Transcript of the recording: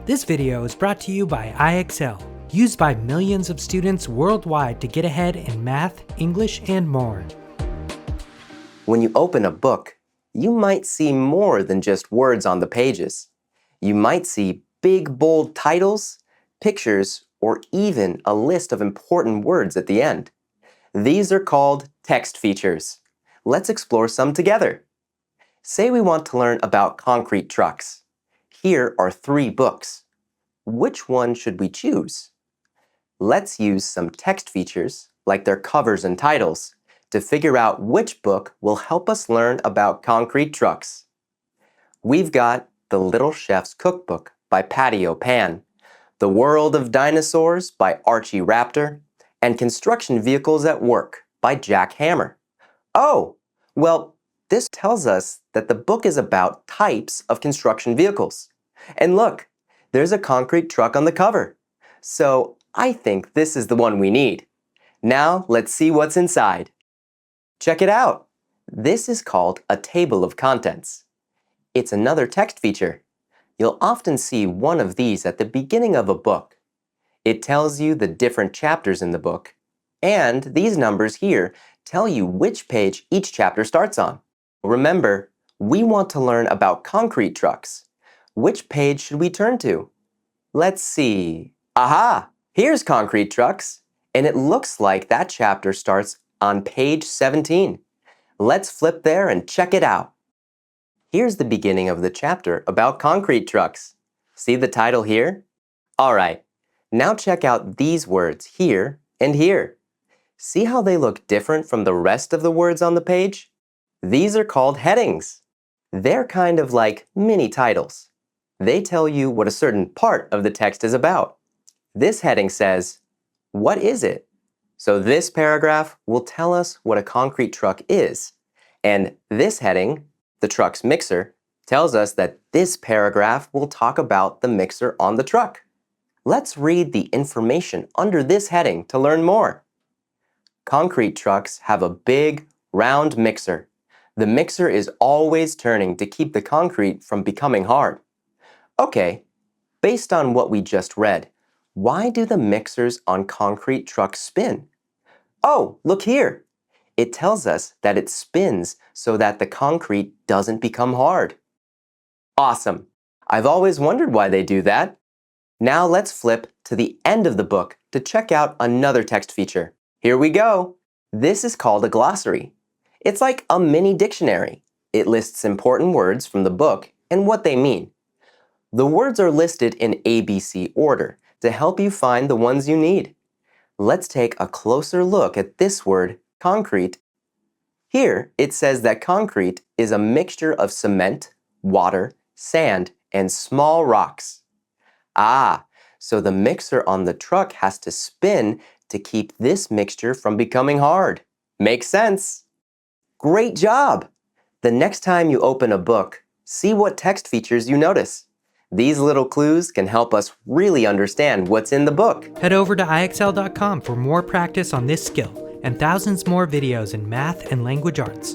This video is brought to you by IXL, used by millions of students worldwide to get ahead in math, English, and more. When you open a book, you might see more than just words on the pages. You might see big, bold titles, pictures, or even a list of important words at the end. These are called text features. Let's explore some together. Say we want to learn about concrete trucks. Here are 3 books. Which one should we choose? Let's use some text features, like their covers and titles, to figure out which book will help us learn about concrete trucks. We've got The Little Chef's Cookbook by Patty O'Pan, The World of Dinosaurs by Archie Raptor, and Construction Vehicles at Work by Jack Hammer. Oh, well, this tells us that the book is about types of construction vehicles. And look, there's a concrete truck on the cover. So I think this is the one we need. Now let's see what's inside. Check it out. This is called a table of contents. It's another text feature. You'll often see one of these at the beginning of a book. It tells you the different chapters in the book, and these numbers here tell you which page each chapter starts on. Remember, we want to learn about concrete trucks. Which page should we turn to? Let's see. Aha! Here's concrete trucks, and it looks like that chapter starts on page 17. Let's flip there and check it out. Here's the beginning of the chapter about concrete trucks. See the title here? All right, now check out these words here and here. See how they look different from the rest of the words on the page? These are called headings. They're kind of like mini titles. They tell you what a certain part of the text is about. This heading says, "What is it?" So this paragraph will tell us what a concrete truck is. And this heading, the truck's mixer, tells us that this paragraph will talk about the mixer on the truck. Let's read the information under this heading to learn more. Concrete trucks have a big, round mixer. The mixer is always turning to keep the concrete from becoming hard. Okay, based on what we just read, why do the mixers on concrete trucks spin? Oh, look here. It tells us that it spins so that the concrete doesn't become hard. Awesome. I've always wondered why they do that. Now let's flip to the end of the book to check out another text feature. Here we go. This is called a glossary. It's like a mini dictionary. It lists important words from the book and what they mean. The words are listed in ABC order to help you find the ones you need. Let's take a closer look at this word, concrete. Here, it says that concrete is a mixture of cement, water, sand, and small rocks. Ah, so the mixer on the truck has to spin to keep this mixture from becoming hard. Makes sense. Great job! The next time you open a book, see what text features you notice. These little clues can help us really understand what's in the book. Head over to IXL.com for more practice on this skill and thousands more videos in math and language arts.